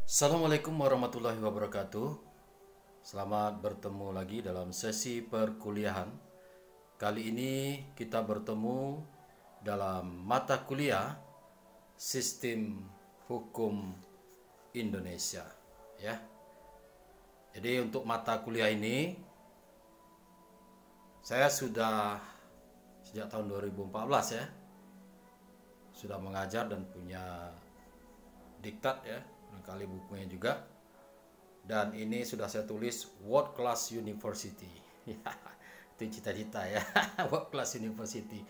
Assalamualaikum warahmatullahi wabarakatuh. Selamat bertemu lagi dalam sesi perkuliahan. Kali ini kita bertemu dalam mata kuliah Sistem Hukum Indonesia, ya. Jadi untuk mata kuliah ini saya sudah sejak tahun 2014 ya sudah mengajar dan punya diktat ya, barangkali bukunya juga. Dan ini sudah saya tulis World Class University. Itu cita-cita ya, World Class University.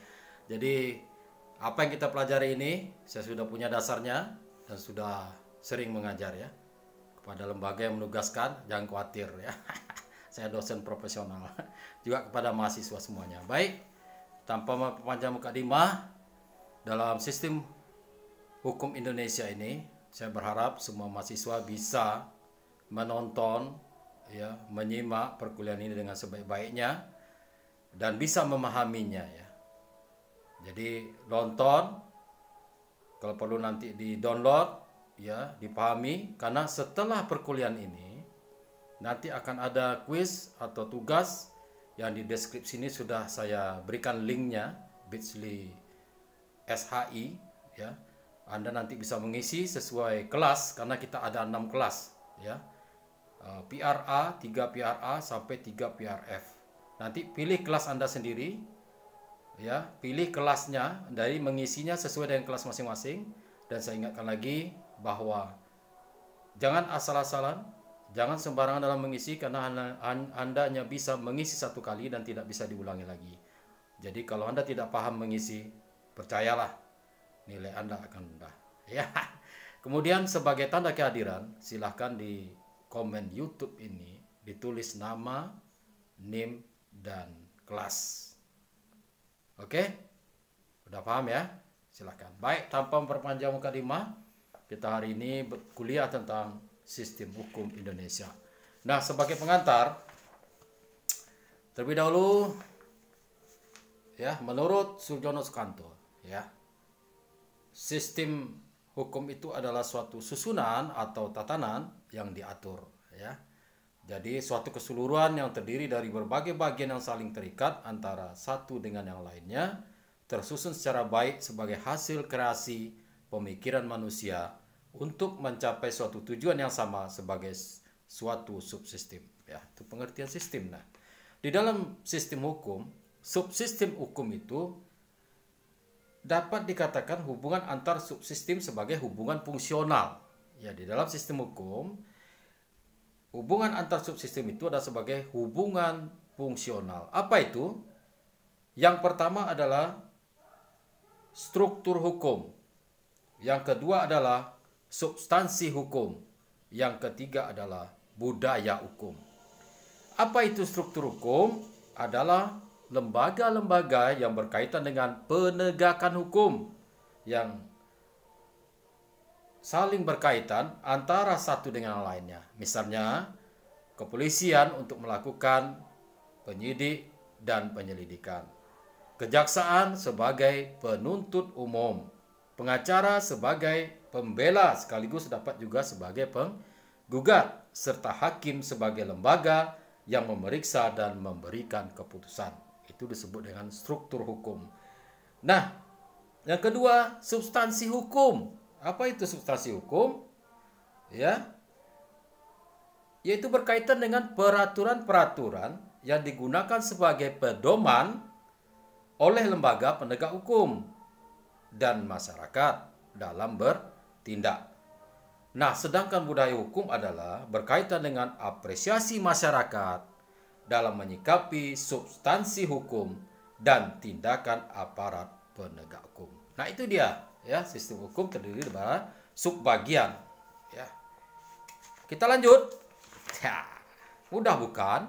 Jadi apa yang kita pelajari ini saya sudah punya dasarnya dan sudah sering mengajar ya kepada lembaga yang menugaskan. Jangan khawatir ya. Saya dosen profesional. Juga kepada mahasiswa semuanya. Baik, tanpa memperpanjang mukadimah, dalam sistem hukum Indonesia ini saya berharap semua mahasiswa bisa menonton ya, menyimak perkuliahan ini dengan sebaik-baiknya dan bisa memahaminya ya. Jadi nonton, kalau perlu nanti di-download ya, dipahami, karena setelah perkuliahan ini nanti akan ada kuis atau tugas yang di deskripsi ini sudah saya berikan linknya, bit.ly SHI ya. Anda nanti bisa mengisi sesuai kelas karena kita ada 6 kelas ya. PRA, 3 PRA sampai 3 PRF. Nanti pilih kelas Anda sendiri ya, pilih kelasnya dari mengisinya sesuai dengan kelas masing-masing. Dan saya ingatkan lagi bahwa jangan asal-asalan, jangan sembarangan dalam mengisi karena Anda hanya bisa mengisi satu kali dan tidak bisa diulangi lagi. Jadi kalau Anda tidak paham mengisi, percayalah nilai Anda akan rendah ya. Kemudian sebagai tanda kehadiran, silahkan di komen YouTube ini ditulis nama, NIM, dan kelas. Oke? Udah paham ya? Silahkan. Baik, tanpa memperpanjang mukadimah, kita hari ini kuliah tentang sistem hukum Indonesia. Nah, sebagai pengantar, terlebih dahulu ya, menurut Surjono Sukanto ya, sistem hukum itu adalah suatu susunan atau tatanan yang diatur ya. Jadi suatu keseluruhan yang terdiri dari berbagai bagian yang saling terikat antara satu dengan yang lainnya, tersusun secara baik sebagai hasil kreasi pemikiran manusia untuk mencapai suatu tujuan yang sama sebagai suatu subsistem ya. Itu pengertian sistem. Nah, di dalam sistem hukum, subsistem hukum itu dapat dikatakan hubungan antar subsistem sebagai hubungan fungsional. Ya, di dalam sistem hukum, hubungan antar subsistem itu adalah sebagai hubungan fungsional. Apa itu? Yang pertama adalah struktur hukum. Yang kedua adalah substansi hukum. Yang ketiga adalah budaya hukum. Apa itu struktur hukum? Adalah lembaga-lembaga yang berkaitan dengan penegakan hukum yang saling berkaitan antara satu dengan yang lainnya. Misalnya, kepolisian untuk melakukan penyidik dan penyelidikan, kejaksaan sebagai penuntut umum, pengacara sebagai pembela sekaligus dapat juga sebagai penggugat, serta hakim sebagai lembaga yang memeriksa dan memberikan keputusan. Itu disebut dengan struktur hukum. Nah, yang kedua, substansi hukum. Apa itu substansi hukum? Ya, yaitu berkaitan dengan peraturan-peraturan yang digunakan sebagai pedoman oleh lembaga penegak hukum dan masyarakat dalam bertindak. Nah, sedangkan budaya hukum adalah berkaitan dengan apresiasi masyarakat dalam menyikapi substansi hukum dan tindakan aparat penegak hukum. Nah, itu dia ya, sistem hukum terdiri dari subbagian ya. Kita lanjut. Ya, mudah bukan?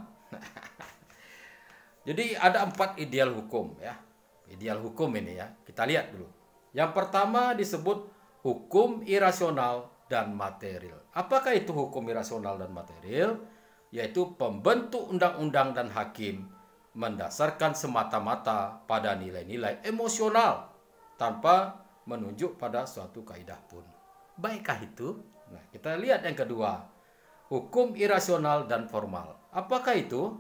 Jadi ada 4 ideal hukum ya. Ideal hukum ini ya. Kita lihat dulu. Yang pertama disebut hukum irasional dan material. Apakah itu hukum irasional dan material? Yaitu pembentuk undang-undang dan hakim mendasarkan semata-mata pada nilai-nilai emosional tanpa menunjuk pada suatu kaidah pun. Baikkah itu? Nah, kita lihat yang kedua, hukum irasional dan formal. Apakah itu?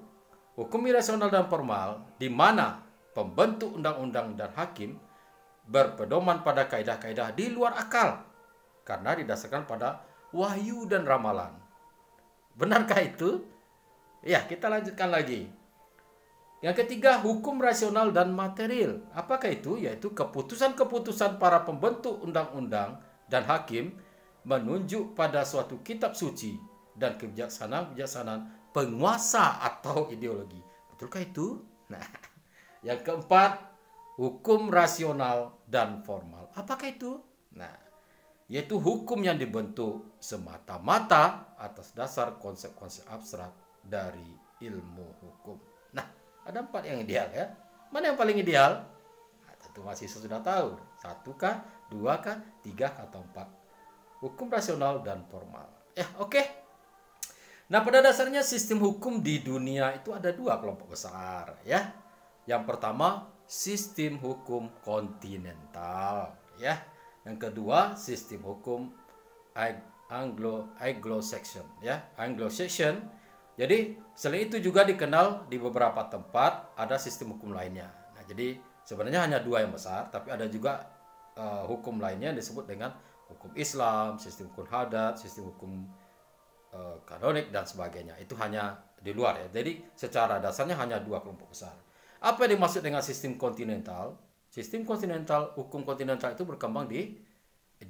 Hukum irasional dan formal di mana pembentuk undang-undang dan hakim berpedoman pada kaidah-kaidah di luar akal karena didasarkan pada wahyu dan ramalan. Benarkah itu? Ya, kita lanjutkan lagi. Yang ketiga, hukum rasional dan material. Apakah itu? Yaitu keputusan-keputusan para pembentuk undang-undang dan hakim menunjuk pada suatu kitab suci dan kebijaksanaan penguasa atau ideologi. Betulkah itu? Nah, yang keempat, hukum rasional dan formal. Apakah itu? Nah, yaitu hukum yang dibentuk semata-mata atas dasar konsep-konsep abstrak dari ilmu hukum. Nah, ada 4 yang ideal ya. Mana yang paling ideal? Nah, tentu mahasiswa sudah tahu. 1 kah, 2 kah, 3 kah, atau 4. Hukum rasional dan formal. Ya, oke. Nah, pada dasarnya sistem hukum di dunia itu ada 2 kelompok besar ya. Yang pertama, sistem hukum kontinental ya. Yang kedua, sistem hukum Anglo-Saxon ya. Anglo-Saxon. Jadi, selain itu juga dikenal di beberapa tempat ada sistem hukum lainnya. Nah, jadi sebenarnya hanya 2 yang besar, tapi ada juga hukum lainnya yang disebut dengan hukum Islam, sistem hukum hadat, sistem hukum kanonik dan sebagainya. Itu hanya di luar ya. Jadi, secara dasarnya hanya 2 kelompok besar. Apa yang dimaksud dengan sistem kontinental? Sistem kontinental, hukum kontinental itu berkembang di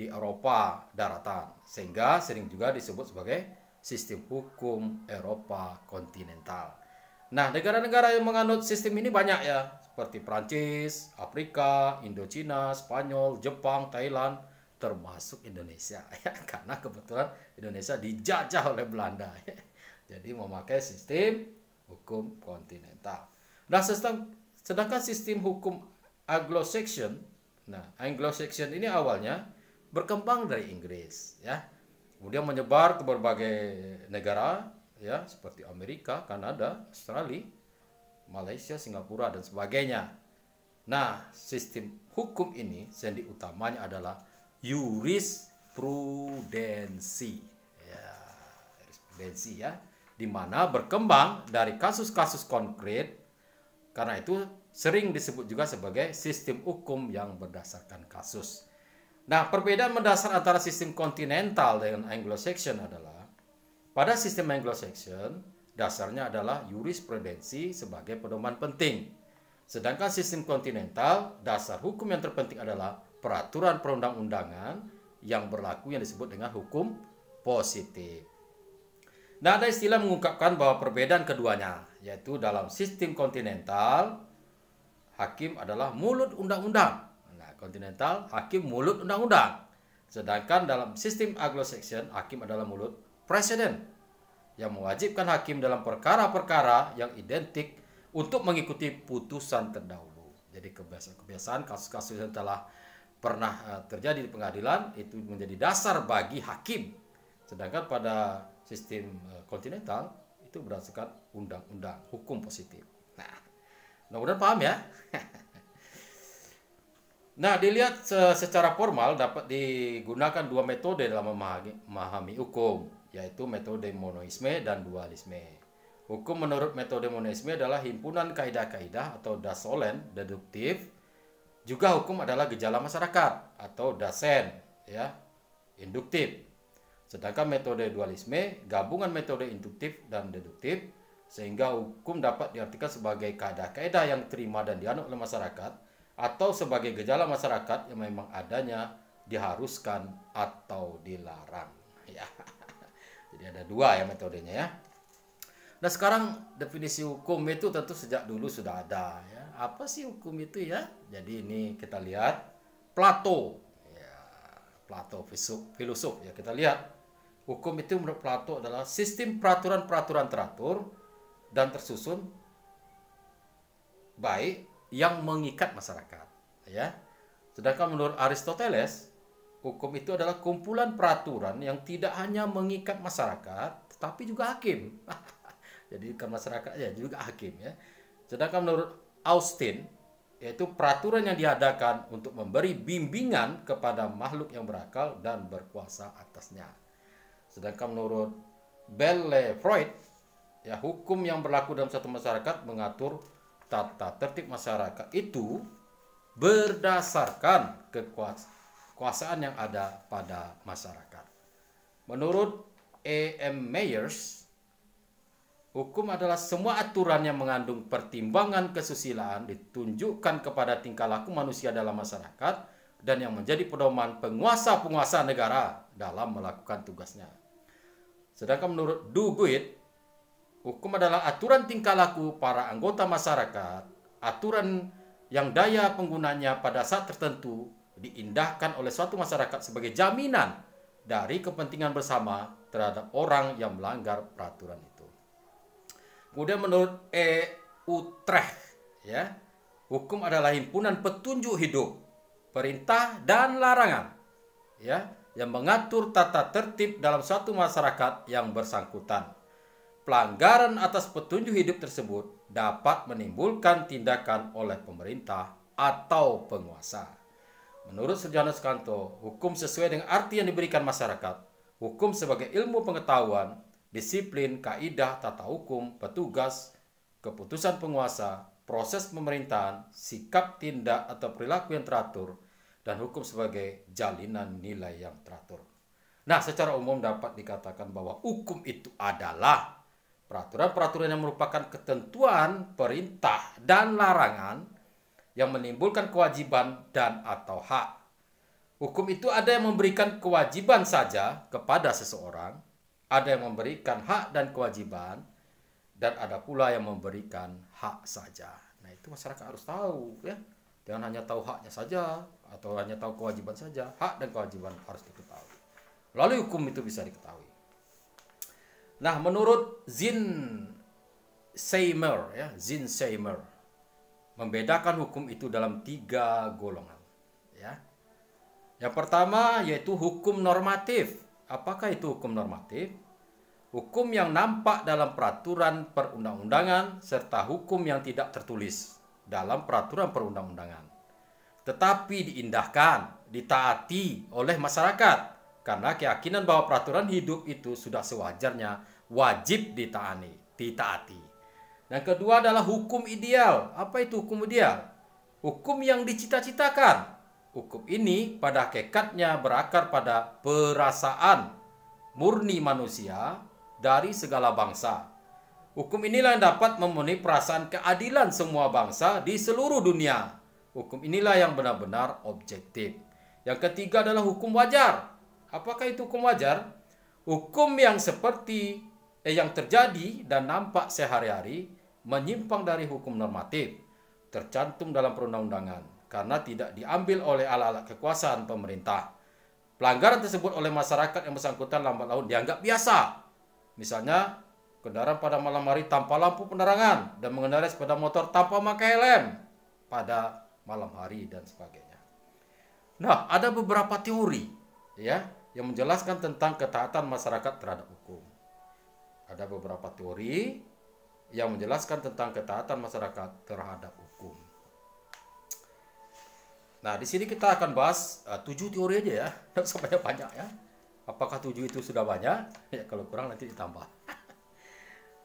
Eropa daratan, sehingga sering juga disebut sebagai sistem hukum Eropa kontinental. Nah, negara-negara yang menganut sistem ini banyak ya, seperti Prancis, Afrika, Indochina, Spanyol, Jepang, Thailand, termasuk Indonesia ya, karena kebetulan Indonesia dijajah oleh Belanda ya. Jadi memakai sistem hukum kontinental. Nah, sedangkan sistem hukum Anglo-Saxon, nah Anglo-Saxon ini awalnya berkembang dari Inggris ya. Kemudian menyebar ke berbagai negara ya, seperti Amerika, Kanada, Australia, Malaysia, Singapura dan sebagainya. Nah, sistem hukum ini sendi utamanya adalah jurisprudensi. Ya, jurisprudensi ya, di mana berkembang dari kasus-kasus konkret. Karena itu sering disebut juga sebagai sistem hukum yang berdasarkan kasus. Nah, perbedaan mendasar antara sistem kontinental dengan Anglo-Saxon adalah pada sistem Anglo-Saxon dasarnya adalah jurisprudensi sebagai pedoman penting. Sedangkan sistem kontinental dasar hukum yang terpenting adalah peraturan perundang-undangan yang berlaku yang disebut dengan hukum positif. Nah, ada istilah mengungkapkan bahwa perbedaan keduanya, yaitu dalam sistem kontinental hakim adalah mulut undang-undang. Kontinental, hakim mulut undang-undang. Sedangkan dalam sistem Anglo-Saxon, hakim adalah mulut presiden yang mewajibkan hakim dalam perkara-perkara yang identik untuk mengikuti putusan terdahulu. Jadi kebiasaan kasus-kasus yang telah pernah terjadi di pengadilan itu menjadi dasar bagi hakim. Sedangkan pada sistem kontinental itu berdasarkan undang-undang, hukum positif. Nah, mudah-mudahan paham ya. Nah, dilihat secara formal dapat digunakan 2 metode dalam memahami hukum, yaitu metode monoisme dan dualisme. Hukum menurut metode monoisme adalah himpunan kaidah-kaidah atau dasolen deduktif. Juga hukum adalah gejala masyarakat atau dasen ya, induktif. Sedangkan metode dualisme gabungan metode induktif dan deduktif, sehingga hukum dapat diartikan sebagai kaidah-kaidah yang terima dan dianut oleh masyarakat, atau sebagai gejala masyarakat yang memang adanya diharuskan atau dilarang ya. Jadi ada 2 ya metodenya ya. Nah, sekarang definisi hukum itu tentu sejak dulu sudah ada ya. Apa sih hukum itu ya? Jadi ini kita lihat Plato ya, Plato filosof ya. Kita lihat hukum itu menurut Plato adalah sistem peraturan-peraturan teratur dan tersusun baik yang mengikat masyarakat ya. Sedangkan menurut Aristoteles, hukum itu adalah kumpulan peraturan yang tidak hanya mengikat masyarakat tetapi juga hakim. Jadi bukan masyarakat ya, juga hakim ya. Sedangkan menurut Austin, yaitu peraturan yang diadakan untuk memberi bimbingan kepada makhluk yang berakal dan berkuasa atasnya. Sedangkan menurut Freud, ya, hukum yang berlaku dalam satu masyarakat mengatur tata tertib masyarakat itu berdasarkan kekuasaan yang ada pada masyarakat. Menurut E.M. Myers, hukum adalah semua aturan yang mengandung pertimbangan kesusilaan ditunjukkan kepada tingkah laku manusia dalam masyarakat dan yang menjadi pedoman penguasa-penguasa negara dalam melakukan tugasnya. Sedangkan menurut Duguid, hukum adalah aturan tingkah laku para anggota masyarakat, aturan yang daya penggunanya pada saat tertentu diindahkan oleh suatu masyarakat sebagai jaminan dari kepentingan bersama terhadap orang yang melanggar peraturan itu. Kemudian menurut Utrecht, ya, hukum adalah himpunan petunjuk hidup, perintah dan larangan, ya, yang mengatur tata tertib dalam suatu masyarakat yang bersangkutan. Pelanggaran atas petunjuk hidup tersebut dapat menimbulkan tindakan oleh pemerintah atau penguasa. Menurut Serjanus Kanto, hukum sesuai dengan arti yang diberikan masyarakat. Hukum sebagai ilmu pengetahuan, disiplin, kaidah, tata hukum, petugas, keputusan penguasa, proses pemerintahan, sikap, tindak, atau perilaku yang teratur, dan hukum sebagai jalinan nilai yang teratur. Nah, secara umum dapat dikatakan bahwa hukum itu adalah peraturan-peraturan yang merupakan ketentuan, perintah, dan larangan yang menimbulkan kewajiban dan atau hak. Hukum itu ada yang memberikan kewajiban saja kepada seseorang, ada yang memberikan hak dan kewajiban, dan ada pula yang memberikan hak saja. Nah, itu masyarakat harus tahu, ya. Jangan hanya tahu haknya saja atau hanya tahu kewajiban saja. Hak dan kewajiban harus diketahui. Lalu hukum itu bisa diketahui. Nah, menurut Zinn-Seymer, ya, Zinn-Seymer membedakan hukum itu dalam 3 golongan, ya. Yang pertama yaitu hukum normatif. Apakah itu hukum normatif? Hukum yang nampak dalam peraturan perundang-undangan serta hukum yang tidak tertulis dalam peraturan perundang-undangan, tetapi diindahkan, ditaati oleh masyarakat karena keyakinan bahwa peraturan hidup itu sudah sewajarnya wajib ditaati. Yang kedua adalah hukum ideal. Apa itu hukum ideal? Hukum yang dicita-citakan. Hukum ini pada hakikatnya berakar pada perasaan murni manusia dari segala bangsa. Hukum inilah yang dapat memenuhi perasaan keadilan semua bangsa di seluruh dunia. Hukum inilah yang benar-benar objektif. Yang ketiga adalah hukum wajar. Apakah itu hukum wajar? Hukum yang seperti yang terjadi dan nampak sehari-hari menyimpang dari hukum normatif tercantum dalam perundang-undangan karena tidak diambil oleh alat-alat kekuasaan pemerintah. Pelanggaran tersebut oleh masyarakat yang bersangkutan lambat laun dianggap biasa. Misalnya, kendaraan pada malam hari tanpa lampu penerangan dan mengendarai sepeda motor tanpa memakai helm pada malam hari dan sebagainya. Nah, ada beberapa teori, ya, yang menjelaskan tentang ketaatan masyarakat terhadap hukum. Ada beberapa teori yang menjelaskan tentang ketaatan masyarakat terhadap hukum. Nah, di sini kita akan bahas 7 teori aja, ya. Tidak usah banyak-banyak, ya. Apakah 7 itu sudah banyak? Ya, kalau kurang nanti ditambah.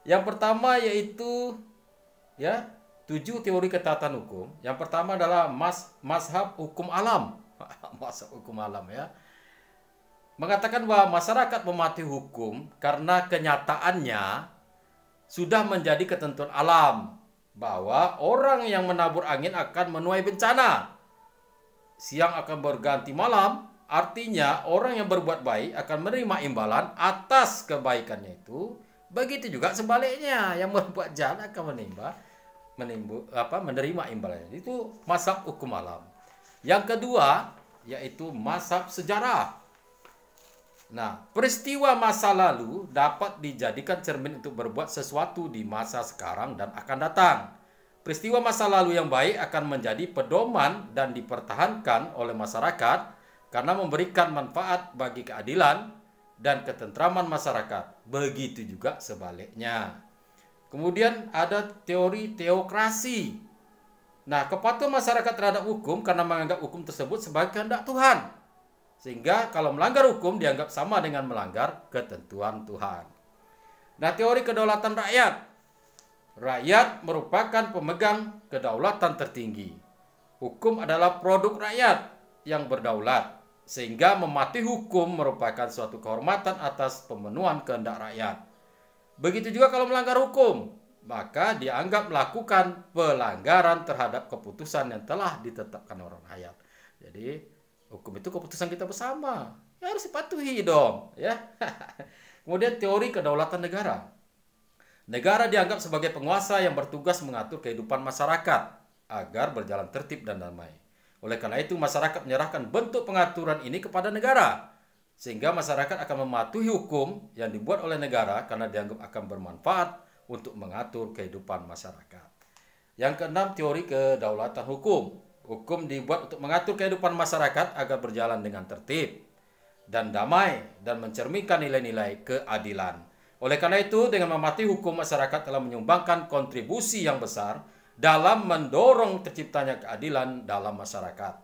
Yang pertama yaitu, ya, 7 teori ketaatan hukum. Yang pertama adalah mazhab hukum alam. Mazhab hukum alam, ya. Mengatakan bahwa masyarakat mematuhi hukum karena kenyataannya sudah menjadi ketentuan alam bahwa orang yang menabur angin akan menuai bencana. Siang akan berganti malam, artinya orang yang berbuat baik akan menerima imbalan atas kebaikannya itu. Begitu juga sebaliknya, yang berbuat jahat akan menerima imbalannya. Itu mazhab hukum alam. Yang kedua yaitu mazhab sejarah. Nah, peristiwa masa lalu dapat dijadikan cermin untuk berbuat sesuatu di masa sekarang dan akan datang. Peristiwa masa lalu yang baik akan menjadi pedoman dan dipertahankan oleh masyarakat karena memberikan manfaat bagi keadilan dan ketentraman masyarakat. Begitu juga sebaliknya. Kemudian ada teori teokrasi. Nah, kepatuhan masyarakat terhadap hukum karena menganggap hukum tersebut sebagai kehendak Tuhan. Sehingga kalau melanggar hukum dianggap sama dengan melanggar ketentuan Tuhan. Nah, teori kedaulatan rakyat. Rakyat merupakan pemegang kedaulatan tertinggi. Hukum adalah produk rakyat yang berdaulat. Sehingga mematuhi hukum merupakan suatu kehormatan atas pemenuhan kehendak rakyat. Begitu juga kalau melanggar hukum, maka dianggap melakukan pelanggaran terhadap keputusan yang telah ditetapkan orang rakyat. Jadi hukum itu keputusan kita bersama, ya harus dipatuhi dong, ya. Kemudian teori kedaulatan negara. Negara dianggap sebagai penguasa yang bertugas mengatur kehidupan masyarakat agar berjalan tertib dan damai. Oleh karena itu masyarakat menyerahkan bentuk pengaturan ini kepada negara, sehingga masyarakat akan mematuhi hukum yang dibuat oleh negara karena dianggap akan bermanfaat untuk mengatur kehidupan masyarakat. Yang keenam, teori kedaulatan hukum. Hukum dibuat untuk mengatur kehidupan masyarakat agar berjalan dengan tertib dan damai dan mencerminkan nilai-nilai keadilan. Oleh karena itu, dengan mematuhi hukum, masyarakat telah menyumbangkan kontribusi yang besar dalam mendorong terciptanya keadilan dalam masyarakat.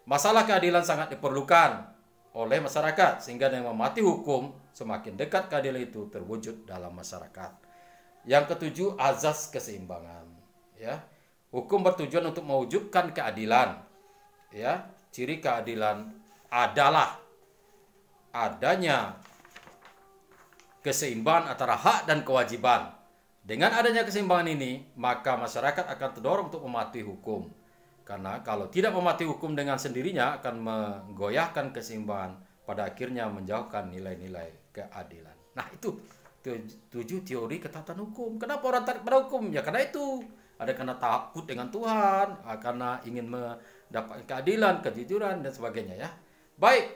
Masalah keadilan sangat diperlukan oleh masyarakat, sehingga dengan mematuhi hukum, semakin dekat keadilan itu terwujud dalam masyarakat. Yang ketujuh, azas keseimbangan. Ya, hukum bertujuan untuk mewujudkan keadilan. Ya, ciri keadilan adalah adanya keseimbangan antara hak dan kewajiban. Dengan adanya keseimbangan ini, maka masyarakat akan terdorong untuk mematuhi hukum. Karena kalau tidak mematuhi hukum dengan sendirinya akan menggoyahkan keseimbangan, pada akhirnya menjauhkan nilai-nilai keadilan. Nah, itu 7 teori ketatan hukum. Kenapa orang taat pada hukum? Ya karena itu. Ada karena takut dengan Tuhan, karena ingin mendapatkan keadilan, kejujuran, dan sebagainya, ya. Baik,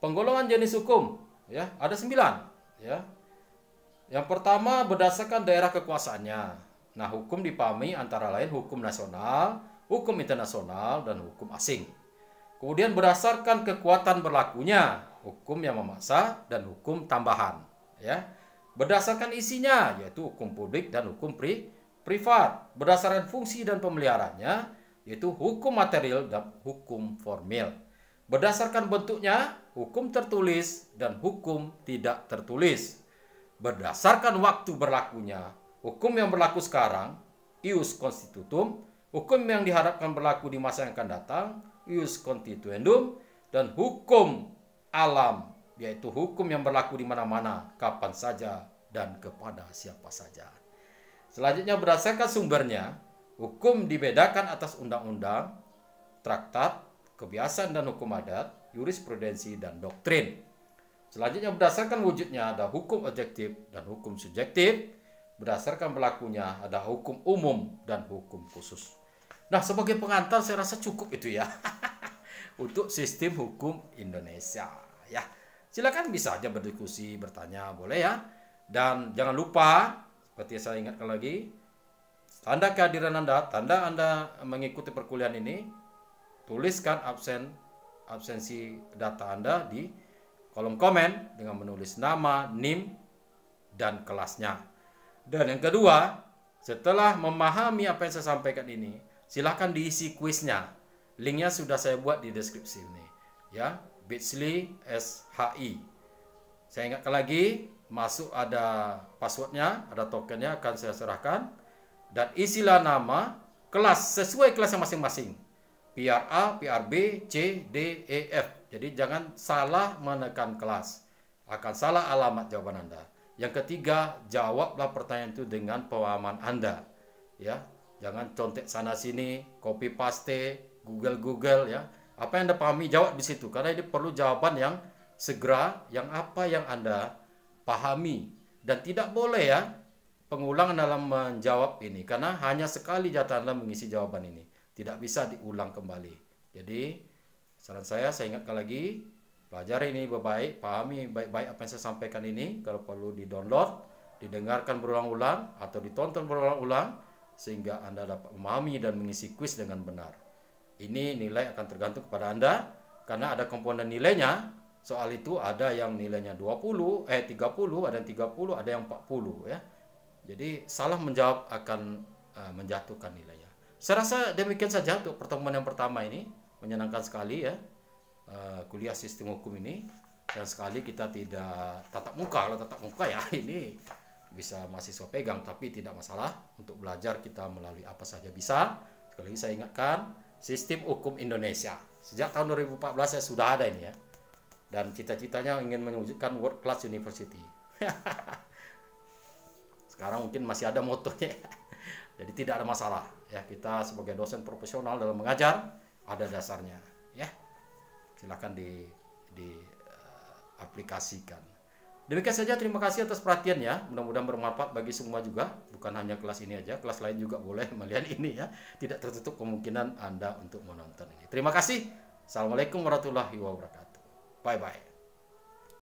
penggolongan jenis hukum, ya, ada 9, ya. Yang pertama, berdasarkan daerah kekuasaannya. Nah, hukum dipahami antara lain hukum nasional, hukum internasional, dan hukum asing. Kemudian berdasarkan kekuatan berlakunya, hukum yang memaksa dan hukum tambahan, ya. Berdasarkan isinya, yaitu hukum publik dan hukum privat. Berdasarkan fungsi dan pemeliharaannya, yaitu hukum material dan hukum formil. Berdasarkan bentuknya, hukum tertulis dan hukum tidak tertulis. Berdasarkan waktu berlakunya, hukum yang berlaku sekarang, ius constitutum, hukum yang diharapkan berlaku di masa yang akan datang, ius constituendum, dan hukum alam, yaitu hukum yang berlaku di mana-mana, kapan saja, dan kepada siapa saja. Selanjutnya, berdasarkan sumbernya, hukum dibedakan atas undang-undang, traktat, kebiasaan dan hukum adat, jurisprudensi, dan doktrin. Selanjutnya, berdasarkan wujudnya ada hukum objektif dan hukum subjektif. Berdasarkan berlakunya ada hukum umum dan hukum khusus. Nah, sebagai pengantar saya rasa cukup itu ya untuk sistem hukum Indonesia, ya. Silakan bisa aja berdiskusi, bertanya, boleh ya. Dan jangan lupa, seperti saya ingatkan lagi, tanda kehadiran Anda, tanda Anda mengikuti perkuliahan ini, tuliskan absensi data Anda di kolom komen dengan menulis nama, NIM, dan kelasnya. Dan yang kedua, setelah memahami apa yang saya sampaikan ini, silakan diisi kuisnya. Linknya sudah saya buat di deskripsi ini, ya. bit.ly/SHI. Saya ingatkan lagi, masuk ada passwordnya, ada tokennya akan saya serahkan, dan isilah nama kelas sesuai kelasnya masing-masing. PRA, PRB, C, D, E, F. Jadi jangan salah menekan kelas, akan salah alamat jawaban Anda. Yang ketiga, jawablah pertanyaan itu dengan pemahaman Anda, ya. Jangan contek sana sini, copy paste, Google ya. Apa yang Anda pahami jawab di situ, karena ini perlu jawaban yang segera, yang apa yang Anda pahami, dan tidak boleh ya pengulangan dalam menjawab ini, karena hanya sekali jatah Anda mengisi jawaban ini, tidak bisa diulang kembali. Jadi saran saya ingatkan lagi, pelajari ini baik-baik, pahami baik-baik apa yang saya sampaikan ini. Kalau perlu di-download, didengarkan berulang-ulang atau ditonton berulang-ulang, sehingga Anda dapat memahami dan mengisi kuis dengan benar. Ini nilai akan tergantung kepada Anda, karena ada komponen nilainya. Soal itu ada yang nilainya 30, ada yang 30, ada yang 40 ya. Jadi salah menjawab akan menjatuhkan nilainya. Saya rasa demikian saja untuk pertemuan yang pertama ini. Menyenangkan sekali ya. kuliah sistem hukum ini. Dan sekali kita tidak tatap muka, kalau tatap muka ya ini bisa mahasiswa pegang, tapi tidak masalah, untuk belajar kita melalui apa saja bisa. Sekali lagi saya ingatkan, sistem hukum Indonesia sejak tahun 2014 ya sudah ada ini ya, dan cita-citanya ingin mewujudkan world class university. Sekarang mungkin masih ada motonya. Jadi tidak ada masalah ya, kita sebagai dosen profesional dalam mengajar ada dasarnya ya. Silakan di aplikasikan. Demikian saja, terima kasih atas perhatiannya. Mudah-mudahan bermanfaat bagi semua juga, bukan hanya kelas ini aja, kelas lain juga boleh melihat ini ya. Tidak tertutup kemungkinan Anda untuk menonton ini. Terima kasih. Assalamualaikum warahmatullahi wabarakatuh. Bye bye.